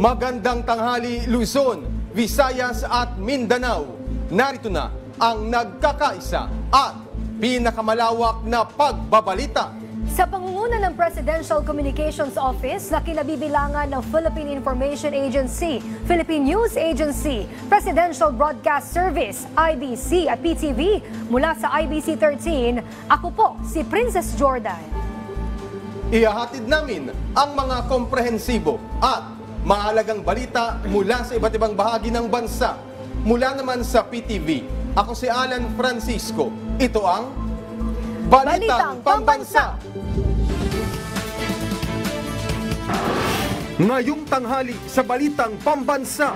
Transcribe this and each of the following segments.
Magandang tanghali Luzon, Visayas at Mindanao. Narito na ang nagkakaisa at pinakamalawak na pagbabalita. Sa pangunguna ng Presidential Communications Office na kinabibilangan ng Philippine Information Agency, Philippine News Agency, Presidential Broadcast Service, IBC at PTV, mula sa IBC 13, ako po si Princess Jordan. Ihahatid namin ang mga komprehensibo at mahalagang balita mula sa iba't ibang bahagi ng bansa. Mula naman sa PTV, ako si Alan Francisco. Ito ang Balitang Pambansa. Ngayong tanghali sa Balitang Pambansa,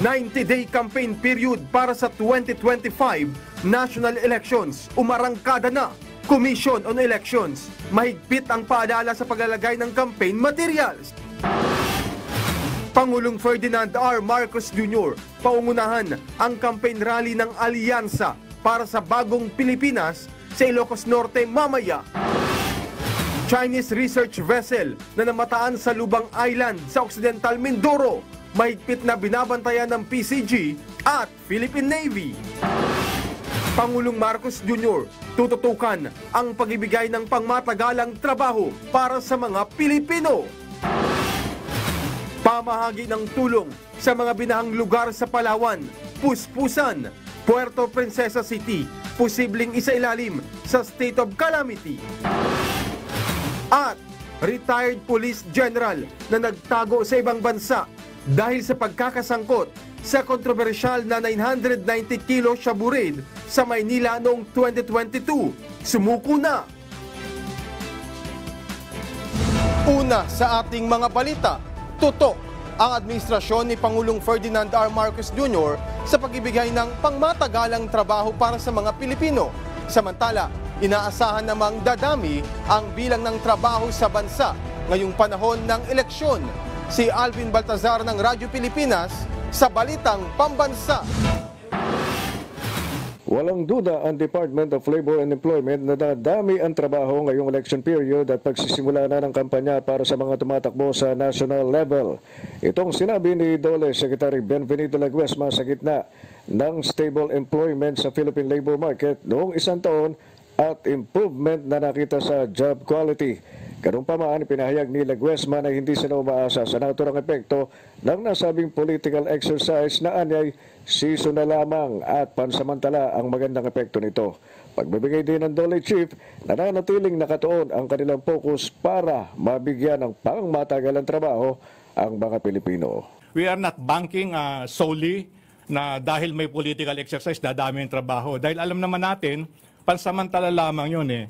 90-day campaign period para sa 2025 national elections. Umarangkada na. Commission on Elections. Mahigpit ang paalala sa paglalagay ng campaign materials. Pangulong Ferdinand R. Marcos Jr. paungunahan ang campaign rally ng Alyansa para sa Bagong Pilipinas sa Ilocos Norte mamaya. Chinese research vessel na namataan sa Lubang Island sa Occidental Mindoro, mahigpit na binabantayan ng PCG at Philippine Navy. Pangulong Marcos Jr. tututukan ang pagbibigay ng pangmatagalang trabaho para sa mga Pilipino. Pamahagi ng tulong sa mga binahang lugar sa Palawan, Puspusan, Puerto Princesa City, posibleng isailalim sa state of calamity. At retired police general na nagtago sa ibang bansa dahil sa pagkakasangkot sa kontrobersyal na 990 kilo shabu raid sa Maynila noong 2022. Sumuko na. Una sa ating mga balita, tutok ang administrasyon ni Pangulong Ferdinand R. Marcos Jr. sa pagbibigay ng pangmatagalang trabaho para sa mga Pilipino. Samantala, inaasahan namang dadami ang bilang ng trabaho sa bansa ngayong panahon ng eleksyon. Si Alvin Baltazar ng Radyo Pilipinas sa Balitang Pambansa. Walang duda ang Department of Labor and Employment na dadami ang trabaho ngayong election period at pagsisimula na ng kampanya para sa mga tumatakbo sa national level. Itong sinabi ni DOLE Secretary Benvenito Laguesma sa gitna ng stable employment sa Philippine labor market noong isang taon at improvement na nakita sa job quality. Ganun pa man, pinahayag ni Laguesma na hindi sila umaasa sa naturang epekto ng nasabing political exercise na anyay season na lamang at pansamantala ang magandang epekto nito. Pagbibigay din ng DOLE Chief, nananatiling nakatuon ang kanilang focus para mabigyan ng pangmatagalang trabaho ang mga Pilipino. We are not banking solely na dahil may political exercise, dadami ang trabaho. Dahil alam naman natin, pansamantala lamang yun eh.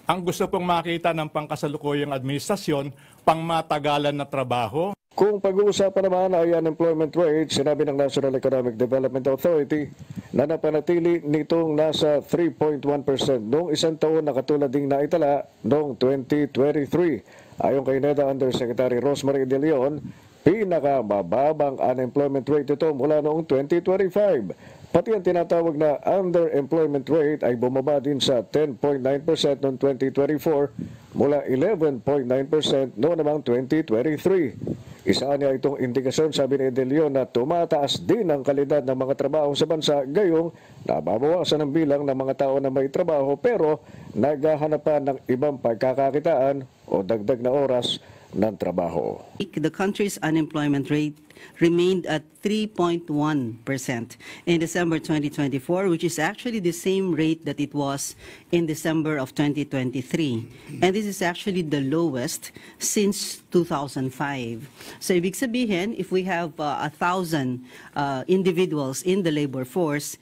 Ang gusto pong makita ng pangkasalukuyang administrasyon, pangmatagalan na trabaho. Kung pag-uusapan naman ay unemployment rate, sinabi ng National Economic Development Authority na napanatili nitong nasa 3.1% noong isang taon na katulad ding naitala noong 2023. Ayon kay NEDA Undersecretary Rosemary De Leon, pinakamababang unemployment rate ito mula noong 2025. Pati ang tinatawag na underemployment rate ay bumaba din sa 10.9% noong 2024 mula 11.9% noong namang 2023. Isa niya itong indikasyon, sabi ni De Leon, na tumataas din ang kalidad ng mga trabaho sa bansa, gayong nababawasan ang bilang ng mga tao na may trabaho pero naghahanap pa ng ibang pagkakakitaan o dagdag na oras ng trabaho. The country's unemployment rate remained at 3.1% in December 2024, which is actually the same rate that it was in December of 2023. And this is actually the lowest since 2005. So ibig sabihin, if we have 1,000 individuals in the labor force,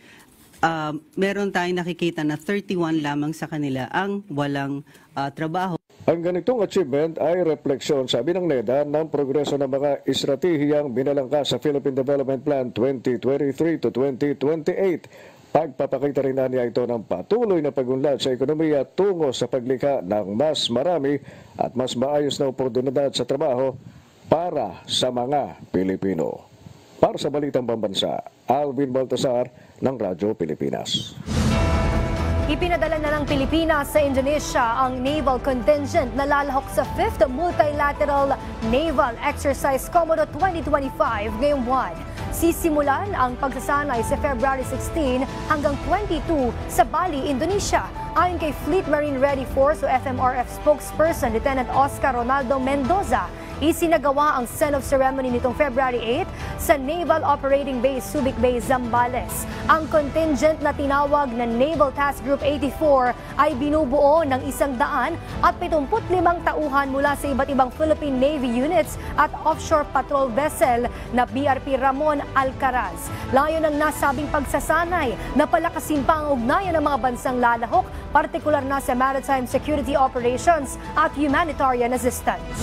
meron tayong nakikita na 31 lamang sa kanila ang walang trabaho. Ang ganitong achievement ay refleksyon, sabi ng NEDA, ng progreso ng mga estratehiyang binalangkas sa Philippine Development Plan 2023 to 2028. Pagpapakita rin niya ito ng patuloy na pagunlad sa ekonomiya tungo sa paglikha ng mas marami at mas maayos na oportunidad sa trabaho para sa mga Pilipino. Para sa Balitang Pambansa, Alvin Baltasar ng Radyo Pilipinas. Ipinadala na ng Pilipinas sa Indonesia ang naval contingent na lalahok sa 5th Multilateral Naval Exercise Komodo 2025 ngayong buwan. Sisimulan ang pagsasanay sa February 16 hanggang 22 sa Bali, Indonesia. Ayon kay Fleet Marine Ready Force o FMRF spokesperson Lieutenant Oscar Ronaldo Mendoza, isinagawa ang send-off ceremony nitong February 8 sa Naval Operating Base Subic Bay, Zambales. Ang contingent na tinawag na Naval Task Group 84 ay binubuo ng 175 tauhan mula sa iba't ibang Philippine Navy units at offshore patrol vessel na BRP Ramon Alcaraz. Layo ng nasabing pagsasanay na palakasin pa ang ugnayan ng mga bansang lalahok, partikular na sa maritime security operations at humanitarian assistance.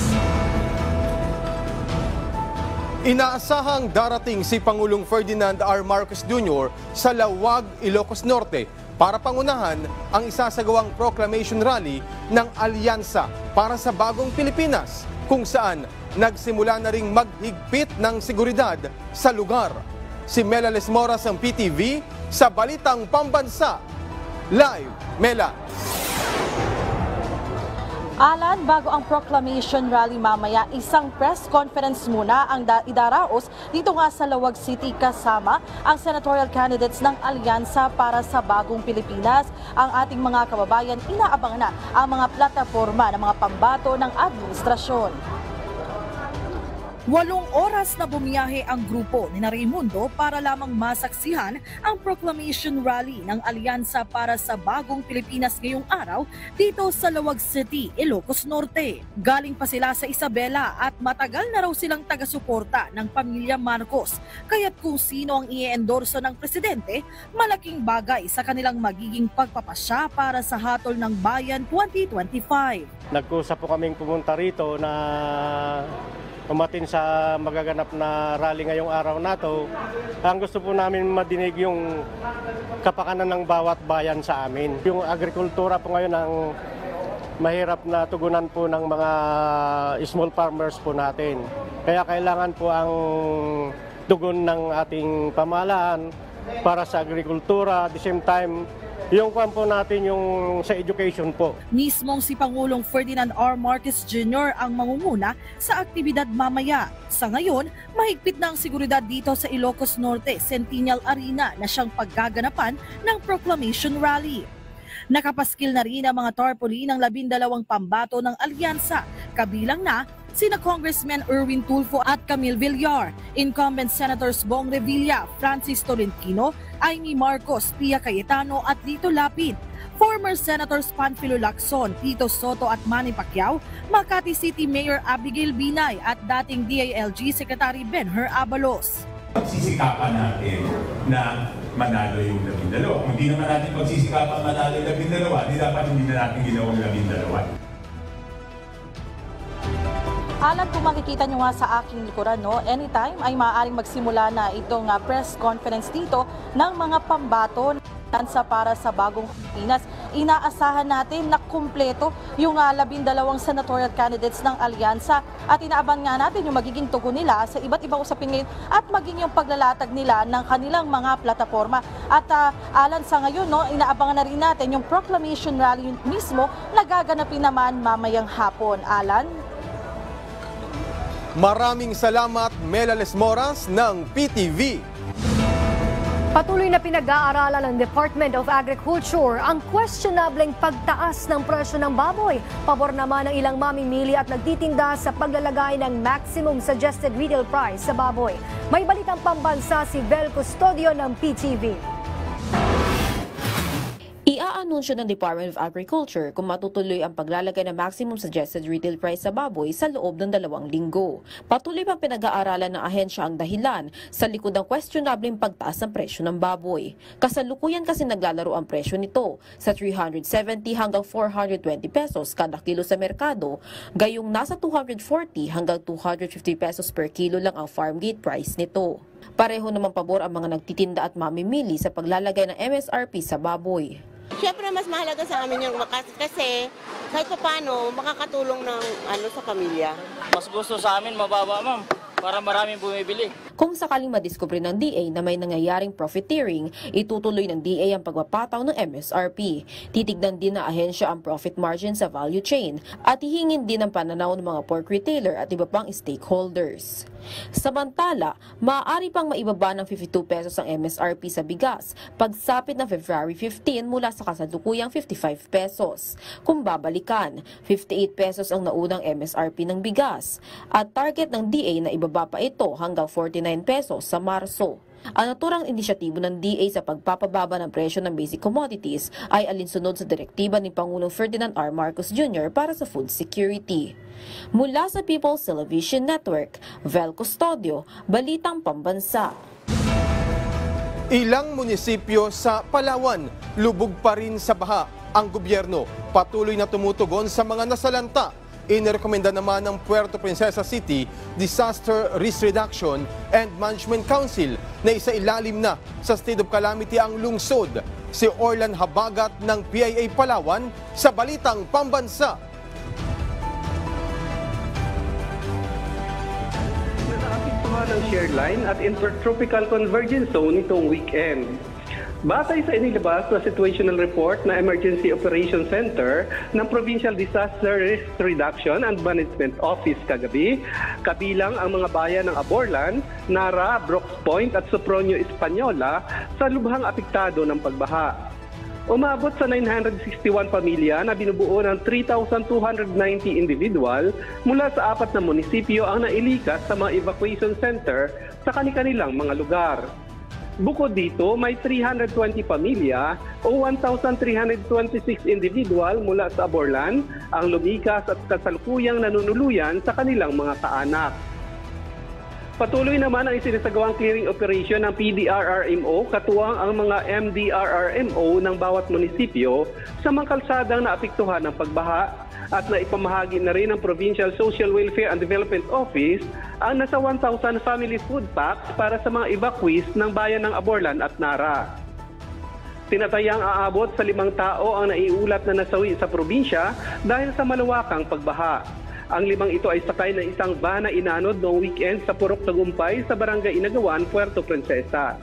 Inaasahang darating si Pangulong Ferdinand R. Marcos Jr. sa Lawag, Ilocos Norte para pangunahan ang isasagawang proclamation rally ng Alyansa para sa Bagong Pilipinas, kung saan nagsimula na ring maghigpit ng seguridad sa lugar. Si Mela Lesmoras ng PTV sa Balitang Pambansa. Live, Mela. Alan, bago ang proclamation rally mamaya, isang press conference muna ang idaraos dito nga sa Lawag City kasama ang senatorial candidates ng Alyansa para sa Bagong Pilipinas. Ang ating mga kababayan, inaabangan na ang mga plataforma ng mga pambato ng administrasyon. 8 oras na bumiyahe ang grupo ni Raimundo para lamang masaksihan ang proclamation rally ng Alyansa para sa Bagong Pilipinas ngayong araw dito sa Lawag City, Ilocos Norte. Galing pa sila sa Isabela at matagal na raw silang taga-suporta ng pamilya Marcos. Kaya't kung sino ang i-endorso ng presidente, malaking bagay sa kanilang magiging pagpapasya para sa Hatol ng Bayan 2025. Nagkusap po kaming pumunta rito na umatin sa magaganap na rally ngayong araw na to. Ang gusto po namin madinig yung kapakanan ng bawat bayan sa amin. Yung agrikultura po ngayon ang mahirap na tugunan po ng mga small farmers po natin. Kaya kailangan po ang tugon ng ating pamahalaan para sa agrikultura, at the same time yung kampo natin yung sa education po. Mismong si Pangulong Ferdinand R. Marcos Jr. ang mangunguna sa aktibidad mamaya. Sa ngayon, mahigpit na ang seguridad dito sa Ilocos Norte Centennial Arena na siyang paggaganapan ng proclamation rally. Nakapaskil na rin ang mga tarpaulin ng 12 pambato ng Alyansa, kabilang na sina Congressman Erwin Tulfo at Camille Villar, incumbent Senators Bong Revilla, Francis Tolentino, Amy Marcos, Pia Cayetano at Lito Lapid, former Senators Panfilo Lacson, Tito Soto at Manny Pacquiao, Makati City Mayor Abigail Binay at dating DILG Secretary Benher Abalos. Pagsisikapan natin na manalo yung 12. Kung hindi naman natin pagsisikapan manalo yung 12, di dapat hindi na natin ginawang 12. Alan, kung makikita nyo nga sa aking likuran, no, anytime ay maaaring magsimula na itong press conference dito ng mga pambato sa para sa Bagong Pilipinas. Inaasahan natin na kumpleto yung 12 senatorial candidates ng Alyansa at inaaban nga natin yung magiging tugon nila sa iba't ibang usapin ngayon at maging yung paglalatag nila ng kanilang mga plataforma. At Alan, sa ngayon, no, inaabangan na rin natin yung proclamation rally mismo na gaganapin naman mamayang hapon. Alan? Maraming salamat, Mela Lesmoras ng PTV. Patuloy na pinag-aaralan ng Department of Agriculture ang questionableng pagtaas ng presyo ng baboy. Pabor naman ng ilang mamimili at nagtitinda sa paglalagay ng maximum suggested retail price sa baboy. May balitang pambansa si Vel Custodio ng PTV. Iaanunsyo ng Department of Agriculture kung matutuloy ang paglalagay ng maximum suggested retail price sa baboy sa loob ng 2 linggo. Patuloy pang pinag-aaralan ng ahensya ang dahilan sa likod ng questionableng pagtaas ng presyo ng baboy. Kasalukuyan kasi naglalaro ang presyo nito sa 370 hanggang 420 pesos kada kilo sa merkado, gayong nasa 240 hanggang 250 pesos per kilo lang ang farm gate price nito. Pareho namang pabor ang mga nagtitinda at mamimili sa paglalagay ng MSRP sa baboy. Siyempre mas mahalaga sa amin yung kasi kahit paano makakatulong ng sa pamilya. Mas gusto sa amin mababa, ma'am. para maraming bumibili. Kung sakaling madiskubre ng DA na may nangyayaring profiteering, itutuloy ng DA ang pagpapataw ng MSRP. Titignan din na ahensya ang profit margin sa value chain at hihingin din ang pananaw ng mga pork retailer at iba pang stakeholders. Samantala, maaari pang maibaba ng 52 pesos ang MSRP sa bigas pagsapit ng February 15 mula sa kasalukuyang 55 pesos. Kung babalikan, 58 pesos ang naunang MSRP ng bigas at target ng DA na ibaba pa ito hanggang 49 pesos sa Marso. Ang naturang inisyatibo ng DA sa pagpapababa ng presyo ng basic commodities ay alinsunod sa direktiba ni Pangulong Ferdinand R. Marcos Jr. para sa food security. Mula sa People's Television Network, Vel Custodio, Balitang Pambansa. Ilang munisipyo sa Palawan, lubog pa rin sa baha. Ang gobyerno patuloy na tumutugon sa mga nasalanta. Inirekomenda naman ng Puerto Princesa City Disaster Risk Reduction and Management Council na isailalim na sa state of calamity ang lungsod. Si Orlan Habagat ng PIA Palawan sa Balitang Pambansa. Naapektuhan ng share line at intertropical convergence zone nitong weekend. Batay sa inilabas na situational report na Emergency Operations Center ng Provincial Disaster Risk Reduction and Management Office kagabi, kabilang ang mga bayan ng Aborlan, Nara, Brooks Point at Sopronio Española sa lubhang apektado ng pagbaha. Umabot sa 961 pamilya na binubuo ng 3,290 individual mula sa 4 na munisipyo ang nailikas sa mga evacuation center sa kanilang mga lugar. Bukod dito, may 320 pamilya o 1,326 individual mula sa Aborlan ang lumikas at kasalukuyang nanunuluyan sa kanilang mga kaanak. Patuloy naman ang isinasagawang clearing operation ng PDRRMO katuwang ang mga MDRRMO ng bawat munisipyo sa mga kalsadang naapektuhan ng pagbaha at naipamahagi na rin ng Provincial Social Welfare and Development Office ang nasa 1,000 family food packs para sa mga evacuees ng bayan ng Aborlan at Nara. Tinatayang aabot sa 5 tao ang naiulat na nasawi sa probinsya dahil sa malawakang pagbaha. Ang 5 ito ay sakay ng isang van na inanod noong weekend sa Purok Tagumpay sa Barangay Inagawan, Puerto Princesa.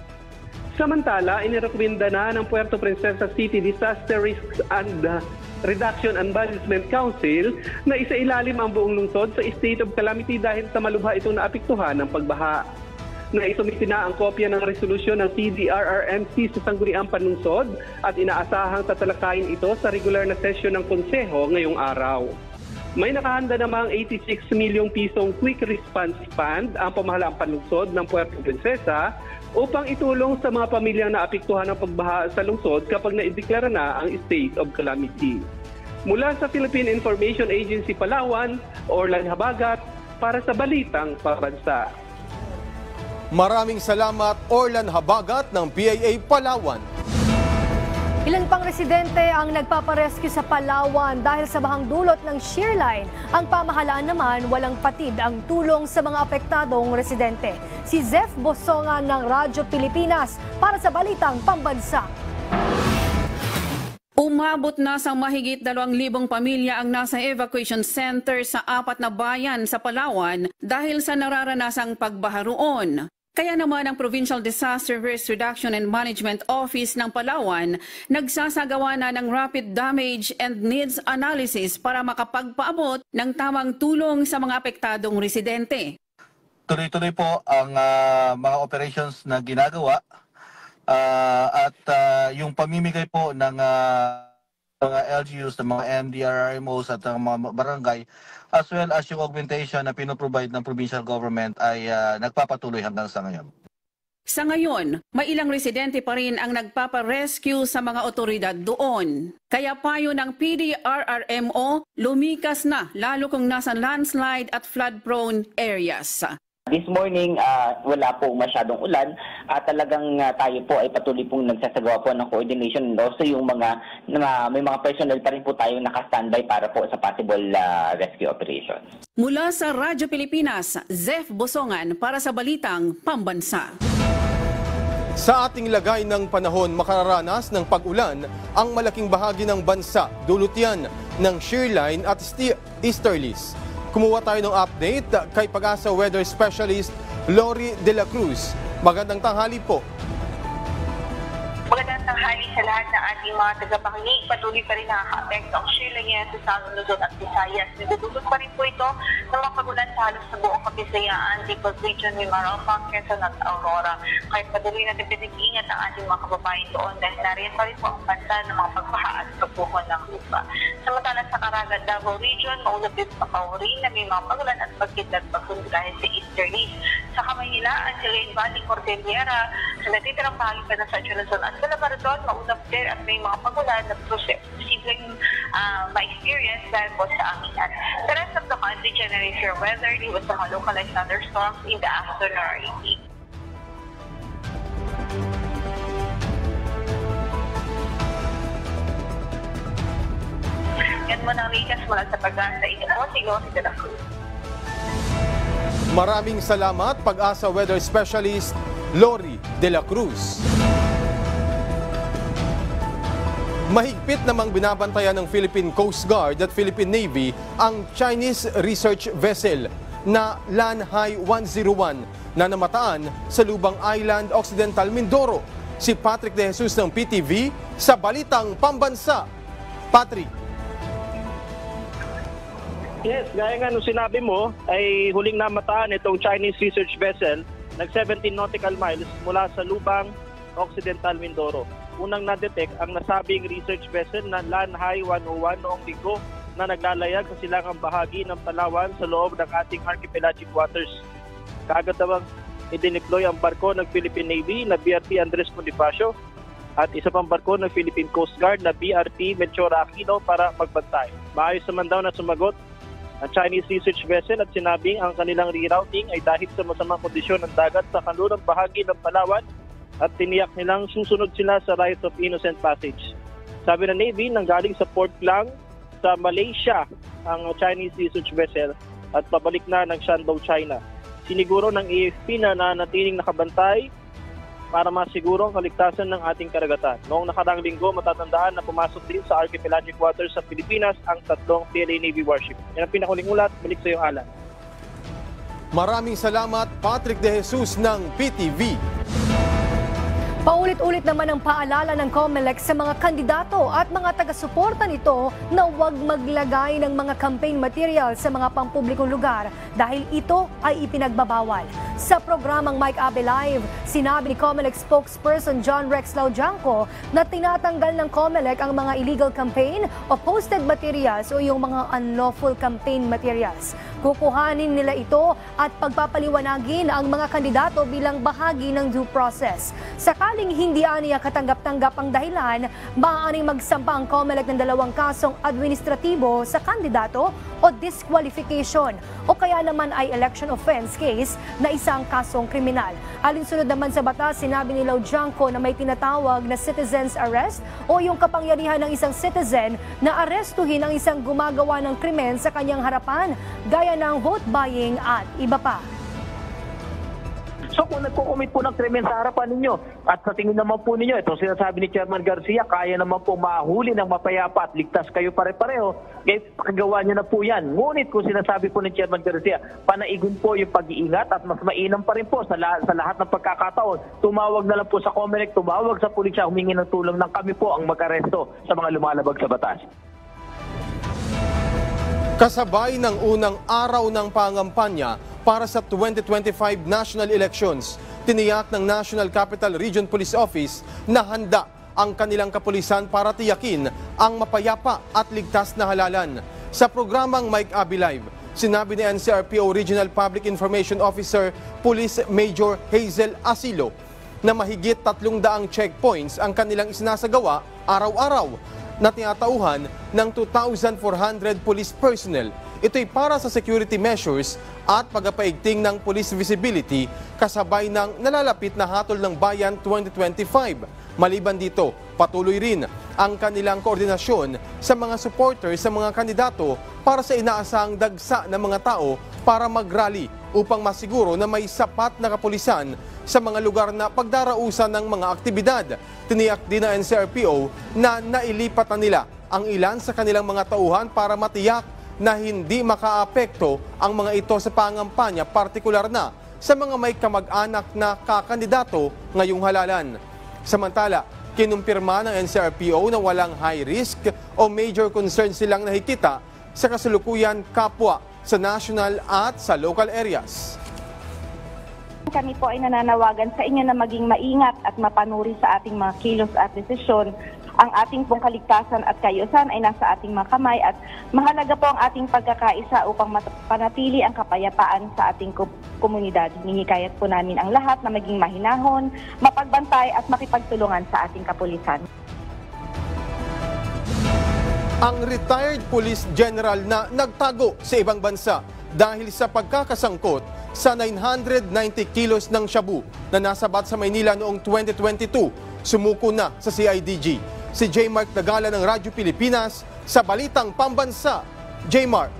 Samantala, inirekomenda na ng Puerto Princesa City Disaster Risk and Reduction and Management Council na isailalim ang buong lungsod sa state of calamity dahil sa malubha itong naapektuhan ng pagbaha. Naisumiti na ang kopya ng resolusyon ng PDRRMC sa Sangguniang Panlungsod at inaasahang tatalakayin ito sa regular na sesyon ng Konseho ngayong araw. May nakahanda namang 86 milyong pisong Quick Response Fund ang pamahalaang panlungsod ng Puerto Princesa upang itulong sa mga pamilyang naapektuhan ng pagbaha sa lungsod kapag naideklara na ang state of calamity. Mula sa Philippine Information Agency Palawan, Orlan Habagat para sa Balitang Pambansa. Maraming salamat Orlan Habagat ng PIA Palawan. Ilan pang residente ang nagpaparescue sa Palawan dahil sa bahang dulot ng shear line. Ang pamahalaan naman walang patid ang tulong sa mga apektadong residente. Si Zef Bosongan ng Radyo Pilipinas para sa Balitang Pambansa. Umabot na sa mahigit 2,000 pamilya ang nasa evacuation center sa 4 na bayan sa Palawan dahil sa nararanasang pagbaha roon. Kaya naman ang Provincial Disaster Risk Reduction and Management Office ng Palawan nagsasagawa na ng rapid damage and needs analysis para makapagpaabot ng tamang tulong sa mga apektadong residente. Tuloy-tuloy po ang mga operations na ginagawa at yung pamimigay po ng mga LGUs, ng mga MDRRMOs at ng mga barangay as well as yung augmentation na pinoprovide ng provincial government ay nagpapatuloy hanggang sa ngayon. Sa ngayon, may ilang residente pa rin ang nagpaparescue sa mga otoridad doon. Kaya payo ng PDRRMO, lumikas na lalo kung nasa landslide at flood-prone areas. This morning, wala po masyadong ulan at talagang tayo po ay patuloy pong nagsasagawa po ng coordination and also yung may mga personnel pa rin po tayo naka-standby para po sa possible rescue operations. Mula sa Radyo Pilipinas, Zef Bosongan para sa Balitang Pambansa. Sa ating lagay ng panahon, makararanas ng pag-ulan ang malaking bahagi ng bansa, dulot yan ng shear line at easterlies. Kumuha tayo ng update kay Pag-asa Weather Specialist Lori De La Cruz. Magandang tanghali po. Magandang tanghali sa lahat ng ating mga tagapakinig. Patuloy pa rin nakaka-apekto ang shear ngayon sa Southern Luzon at Visayas. Nagdudulot pa rin po ito ng mga pagulan sa halos sa buong Kabisayaan, Bicol Region, Mimaropa, Quezon at Aurora. Kaya patuloy natin pinag-iingat ang ating mga kababayan doon dahil nariyan pa rin po ang banta ng mga pagbaha at pagbuhon ng lupa. Samantala sa Caraga, Davao Region, maulap din sa Paurin na may mga pagulan at pagkidlat pagkundi dahil sa easterlies. Sa Kamaynilaan, Silayan Valley, Cordillera, sa natitirang bahagi pa ng Central Luzon at Calabarzon, maulap din at may mga pagulan na posibleng ma-experience dahil po sa aminan. The rest of the country generates your weather with some localized thunderstorms in the afternoon or evening. Yan mo na rikas mula sa Pag-asa. Ito po si Lori De La Cruz. Maraming salamat, Pag-asa Weather Specialist Lori De La Cruz. Mahigpit namang binabantayan ng Philippine Coast Guard at Philippine Navy ang Chinese research vessel na Lanhai 101 na namataan sa Lubang Island, Occidental Mindoro. Si Patrick De Jesus ng PTV sa Balitang Pambansa. Patrick. Yes, gaya nga nung sinabi mo, ay huling namataan itong Chinese research vessel nag 17 nautical miles mula sa Lubang, Occidental Mindoro. Unang na-detect ang nasabing research vessel na Lanhai 101 noong linggo na naglalayag sa silangang bahagi ng Palawan sa loob ng ating archipelagic waters. Kaagad namang idineploy ang barko ng Philippine Navy na BRP Andres Bonifacio at isa pang barko ng Philippine Coast Guard na BRP Melchora Aquino para magbantay. Maayos naman daw na sumagot ang Chinese research vessel at sinabing ang kanilang rerouting ay dahil sa masamang kondisyon ng dagat sa kanlurang bahagi ng Palawan at tiniyak nilang susunod sila sa Right of Innocent Passage. Sabi ng Navy, nanggaling sa Port Klang sa Malaysia ang Chinese research vessel at pabalik na ng Shandong, China. Siniguro ng AFP na nanatiling nakabantay para masiguro ang kaligtasan ng ating karagatan. Noong nakaraang linggo, matatandaan na pumasok din sa archipelagic waters sa Pilipinas ang 3 PLA Navy warship. Yan ang pinakuling ulat. Balik sa iyo, Alan. Maraming salamat, Patrick De Jesus ng PTV. Paulit-ulit naman ang paalala ng COMELEC sa mga kandidato at mga taga-suporta nito na huwag maglagay ng mga campaign material sa mga pampublikong lugar dahil ito ay ipinagbabawal. Sa programang Mike Abe Live, sinabi ni COMELEC spokesperson John Rex Laujanco na tinatanggal ng COMELEC ang mga illegal campaign o posted materials o yung mga unlawful campaign materials. Kukuhanin nila ito at pagpapaliwanagin ang mga kandidato bilang bahagi ng due process. Sakaling hindi aniya katanggap-tanggap ang dahilan, maaaring magsampa ang COMELEC ng 2 kasong administratibo sa kandidato o disqualification o kaya naman ay election offense case na isang kasong kriminal. Alinsunod naman sa batas, sinabi ni Laujanco na may tinatawag na citizen's arrest o yung kapangyarihan ng isang citizen na arestuhin ang isang gumagawa ng krimen sa kanyang harapan, gaya ng vote buying at iba pa. So kung nagko-commit po ng krimen sa harapan ninyo at sa tingin naman po ninyo, itong sinasabi ni Chairman Garcia, kaya naman po mahuli ng mapayapa at ligtas kayo pare-pareho, kaya pakagawa nyo na po yan. Ngunit kung sinasabi po ni Chairman Garcia, panaigun po yung pag-iingat at mas mainam pa rin po sa lahat ng pagkakataon. Tumawag na lang po sa COMELEC, tumawag sa pulisya, humingi ng tulong ng kami po ang mag-aresto sa mga lumalabag sa batas. Kasabay ng unang araw ng pangampanya para sa 2025 national elections, tiniyak ng National Capital Region Police Office na handa ang kanilang kapulisan para tiyakin ang mapayapa at ligtas na halalan. Sa programang Mike Abe Live, sinabi ni NCRPO Regional Public Information Officer Police Major Hazel Asilo na mahigit 300 checkpoints ang kanilang isinasagawa araw-araw na tinatauhan ng 2,400 police personnel. Ito'y para sa security measures at pagpapaigting ng police visibility kasabay ng nalalapit na hatol ng bayan 2025. Maliban dito, patuloy rin ang kanilang koordinasyon sa mga supporters sa mga kandidato para sa inaasahang dagsa ng mga tao para mag-rally upang masiguro na may sapat na kapulisan sa mga lugar na pagdarausan ng mga aktibidad. Tiniyak din ng NCRPO na nailipat na nila ang ilan sa kanilang mga tauhan para matiyak na hindi makaapekto ang mga ito sa pangampanya, partikular na sa mga may kamag-anak na kakandidato ngayong halalan. Samantala, kinumpirma ng NCRPO na walang high risk o major concern silang nakikita sa kasalukuyan kapwa sa national at sa local areas. Kami po ay nananawagan sa inyo na maging maingat at mapanuri sa ating mga kilos at desisyon. Ang ating pong kaligtasan at kaayusan ay nasa ating mga kamay at mahalaga po ang ating pagkakaisa upang panatili ang kapayapaan sa ating komunidad. Hinihikayat po namin ang lahat na maging mahinahon, mapagbantay at makipagtulungan sa ating kapulisan. Ang retired police general na nagtago sa ibang bansa dahil sa pagkakasangkot sa 990 kilos ng shabu na nasabat sa Maynila noong 2022, sumuko na sa CIDG. Si J. Mark Dagala ng Radyo Pilipinas sa Balitang Pambansa. J. Mark.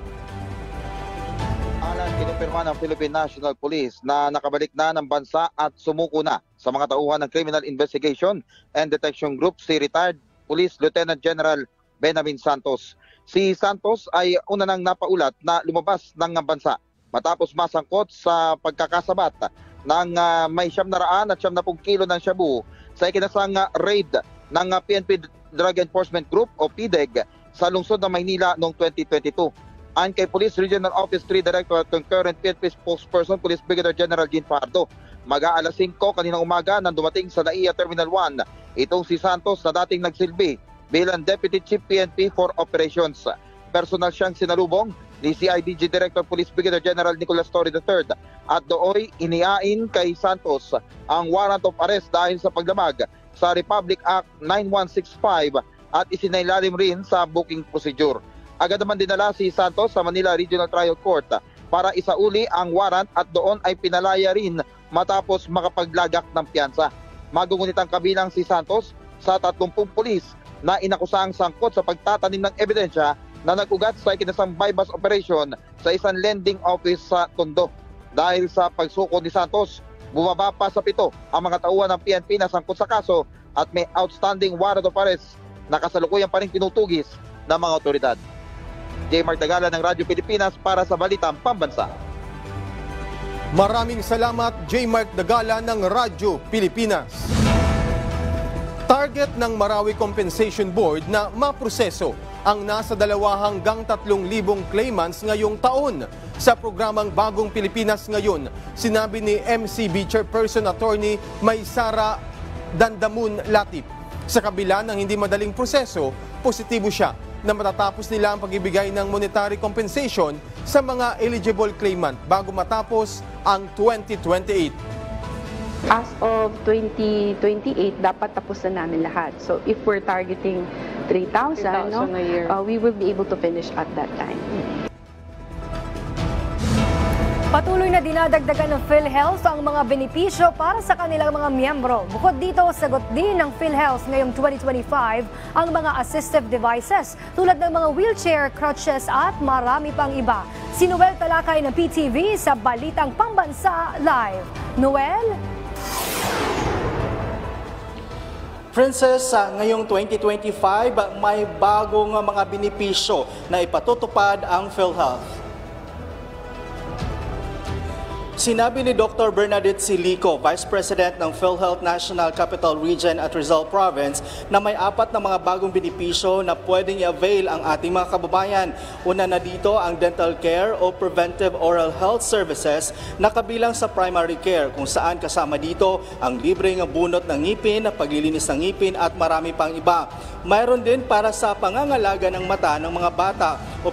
Kinumpirma ng Philippine National Police na nakabalik na ng bansa at sumuko na sa mga tauhan ng Criminal Investigation and Detection Group si retired Police Lieutenant General Benamin Santos. Si Santos ay una nang napaulat na lumabas ng bansa matapos masangkot sa pagkakasabat ng may 700 at 70 kilo ng shabu sa ikinasang raid ng PNP Drug Enforcement Group o PDEG sa lungsod ng Maynila noong 2022. Ayon kay Police Regional Office 3 Director at Concurrent PNP Spokesperson Police Brigadier General Jean Pardo, mag-aalas 5 kaninang umaga nang dumating sa NAIA Terminal 1 itong si Santos na dating nagsilbi bilang Deputy Chief PNP for Operations. Personal siyang sinalubong ni CIDG Director Police Brigadier General Nicolas Torre III at dooy iniain kay Santos ang warrant of arrest dahil sa paglamag sa Republic Act 9165 at isinailalim rin sa booking procedure. Agad naman dinala si Santos sa Manila Regional Trial Court para isauli ang warrant at doon ay pinalaya rin matapos makapaglagak ng piyansa. Magungunit ang kabilang si Santos sa 30 pulis na inakusang sangkot sa pagtatanim ng ebidensya na nag-ugat sa ikinasang bypass operation sa isang lending office sa Tondo. Dahil sa pagsuko ni Santos, bumaba pa sa 7 ang mga tauhan ng PNP na sangkot sa kaso at may outstanding warrant of arrest na kasalukuyan pa rin tinutugis ng mga otoridad. J. Mark Dagala ng Radyo Pilipinas para sa Balitang Pambansa. Maraming salamat, J. Mark Dagala ng Radyo Pilipinas. Target ng Marawi Compensation Board na maproseso ang nasa 2 hanggang 3,000 claimants ngayong taon. Sa programang Bagong Pilipinas Ngayon, sinabi ni MCB Chairperson Attorney Maysara Dandamun Latip. Sa kabila ng hindi madaling proseso, positibo siya na matatapos nila ang pagbibigay ng monetary compensation sa mga eligible claimant bago matapos ang 2028. As of 2028, dapat tapos na namin lahat. So if we're targeting 3,000 a year, we will be able to finish at that time. Patuloy na dinadagdagan ng PhilHealth ang mga benepisyo para sa kanilang mga miyembro. Bukod dito, sagot din ng PhilHealth ngayong 2025 ang mga assistive devices tulad ng mga wheelchair, crutches at marami pang iba. Si Noel Talakay ng PTV sa Balitang Pambansa Live. Noel? Princess, ngayong 2025 may bagong mga benepisyo na ipatutupad ang PhilHealth. Sinabi ni Dr. Bernadette Silico, Vice President ng PhilHealth National Capital Region at Rizal Province, na may 4 na mga bagong benepisyo na pwedeng i-avail ang ating mga kababayan. Una na dito ang dental care o preventive oral health services na kabilang sa primary care, kung saan kasama dito ang libreng bunot ng ngipin, paglilinis ng ngipin at marami pang iba. Mayroon din para sa pangangalaga ng mata ng mga bata o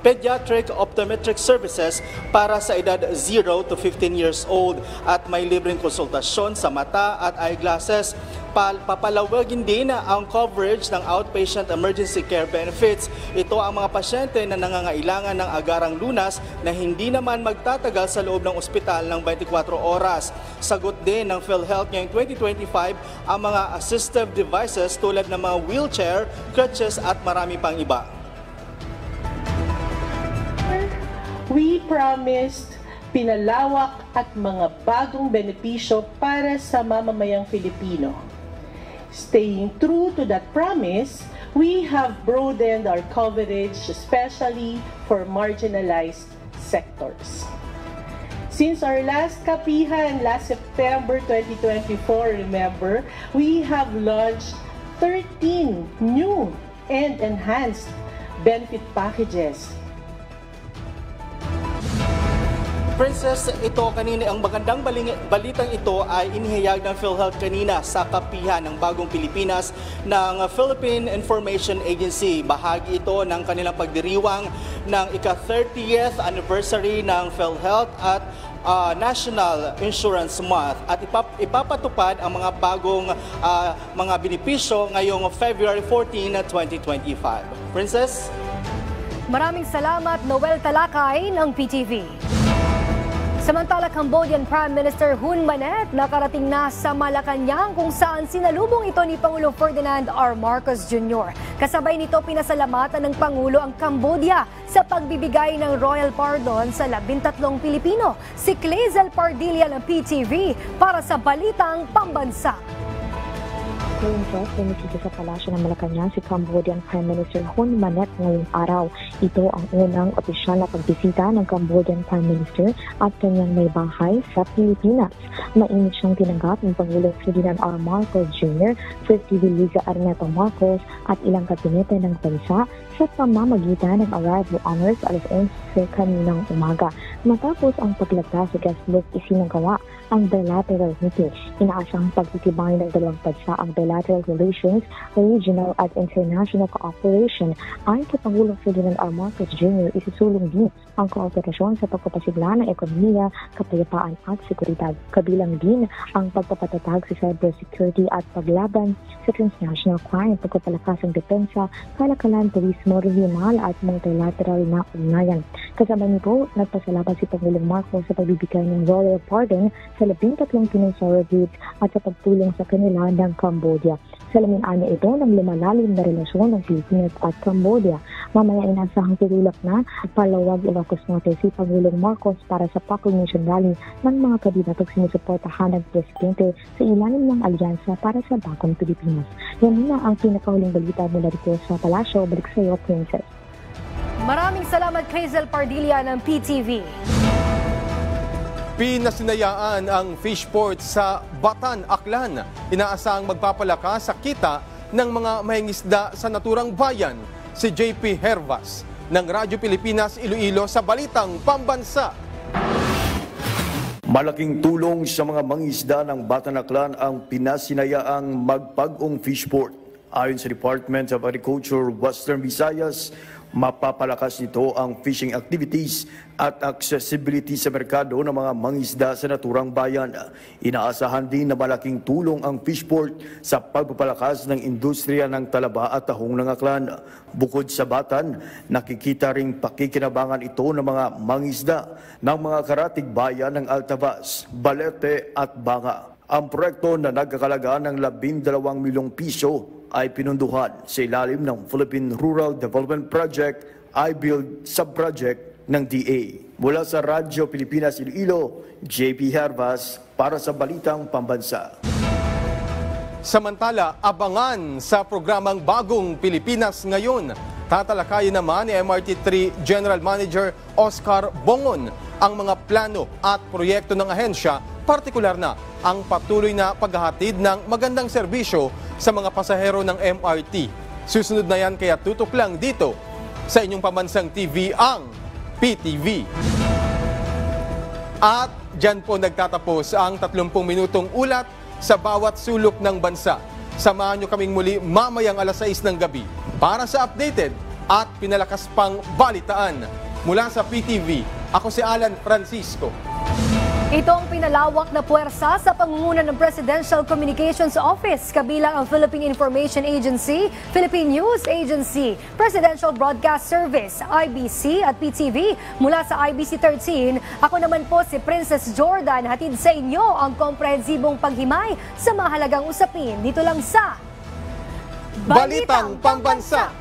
pediatric optometric services para sa edad 0 to 15 years old at may libreng konsultasyon sa mata at eyeglasses. Papalawagin din ang coverage ng outpatient emergency care benefits. Ito ang mga pasyente na nangangailangan ng agarang lunas na hindi naman magtatagal sa loob ng ospital ng 24 oras. Sagot din ng PhilHealth ngayong 2025 ang mga assistive devices tulad ng mga wheelchair, crutches at marami pang iba. We promised pinalawak at mga bagong benepisyo para sa mamamayang Filipino. Staying true to that promise, we have broadened our coverage, especially for marginalized sectors. Since our last kapihan last September 2024, remember, we have launched 13 new and enhanced benefit packages. Princess, ito kanina, ang magandang balitang ito ay inihayag ng PhilHealth kanina sa kapihan ng Bagong Pilipinas ng Philippine Information Agency. Bahagi ito ng kanilang pagdiriwang ng ika-30th anniversary ng PhilHealth at National Insurance Month, at ipapatupad ang mga bagong mga benepisyo ngayong February 14, 2025. Princess? Maraming salamat, Noel Talakay ng PTV. Samantala, Cambodian Prime Minister Hun Manet nakarating na sa Malacanang kung saan sinalubong ito ni Pangulong Ferdinand R. Marcos Jr. Kasabay nito, pinasalamatan ng Pangulo ang Cambodia sa pagbibigay ng Royal Pardon sa 13 Pilipino. Si Clazel Pardilla ng PTV para sa Balitang Pambansa. Princess, bumisita sa palasyo ng Malacanang si Cambodian Prime Minister Hun Manet ngayong araw. Ito ang unang opisyal na pagbisita ng Cambodian Prime Minister at kanyang may bahay sa Pilipinas. Mainit siyang tinanggap ng Pangulong Ferdinand R. Marcos Jr., First Lady Liza Araneta Marcos at ilang kabinete ng bansa sa pamamagitan ng arrival honors alas 11 kaninang umaga. Matapos ang paglagda sa guest list, isinagawa ang bilateral meeting. Inaasang pagtitibay ng dalawang bansa ang bilateral relations, regional at international cooperation. Ayon kay Pangulong Ferdinand R. Marcos Jr., isusulong din ang kooperasyon sa pagpapasigla ng ekonomiya, kapayapaan at seguridad. Kabilang din ang pagpapatatag sa cybersecurity at paglaban sa transnational crime, pagpapalakas ng depensa, kalakalan, turismo, regional at multilateral na ugnayan. Kasama nito, nagpasalamat si Pangulong Marcos sa pagbibigay ng Royal Pardon sa 13 Pinoy surrogates at sa pagtulong sa kanila ng Cambodia. Salamin niya ito ng lumalalim na relasyon ng Pilipinas at Cambodia. Mamaya inasahang tutulak na Palawag, Ilocos Norte si Pangulong Marcos para sa proclamation rally ng mga kandidatong sinusuportahan ng Presidente sa ilalim ng alyansa para sa Bagong Pilipinas. Yan muna ang pinakahuling balita mula dito sa Palasyo. Balik sa iyo, Princess. Maraming salamat, Clazel Pardilla ng PTV. Pinasinayaan ang fishport sa Batan, Aklan. Inaasahang magpapalakas sa kita ng mga mahingisda sa naturang bayan. Si JP Hervas ng Radyo Pilipinas Iloilo sa Balitang Pambansa. Malaking tulong sa mga mangingisda ng Batan, Aklan ang pinasinayaang magpag-ong fishport. Ayon sa Department of Agriculture, Western Visayas, mapapalakas nito ang fishing activities at accessibility sa merkado ng mga mangingisda sa naturang bayan. Inaasahan din na malaking tulong ang fishport sa pagpapalakas ng industriya ng talaba at tahong ng Aklan. Bukod sa Batan, nakikita ring pakikinabangan ito ng mga mangingisda ng mga karatig bayan ng Altavas, Balete at Banga. Ang proyekto na nagkakalaga ng 12 milyong piso ay pinunduhan sa ilalim ng Philippine Rural Development Project, I-Build Subproject ng DA. Mula sa Radyo Pilipinas Iloilo, JP Hervas para sa Balitang Pambansa. Samantala, abangan sa programang Bagong Pilipinas ngayon. Tatalakayin naman ni MRT3 General Manager Oscar Bongon ang mga plano at proyekto ng ahensya, partikular na ang patuloy na paghahatid ng magandang serbisyo sa mga pasahero ng MRT. Susunod na yan, kaya tutok lang dito sa inyong pambansang TV, ang PTV. At dyan po nagtatapos ang 30 minutong ulat sa bawat sulok ng bansa. Samahan nyo kaming muli mamayang alas 6 ng gabi para sa updated at pinalakas pang balitaan. Mula sa PTV, ako si Alan Francisco. Ito ang pinalawak na puwersa sa pangunguna ng Presidential Communications Office, kabilang ang Philippine Information Agency, Philippine News Agency, Presidential Broadcast Service, IBC at PTV. Mula sa IBC 13, ako naman po si Princess Jordan, hatid sa inyo ang komprehensibong paghimay sa mahalagang usapin dito lang sa Balitang Pambansa.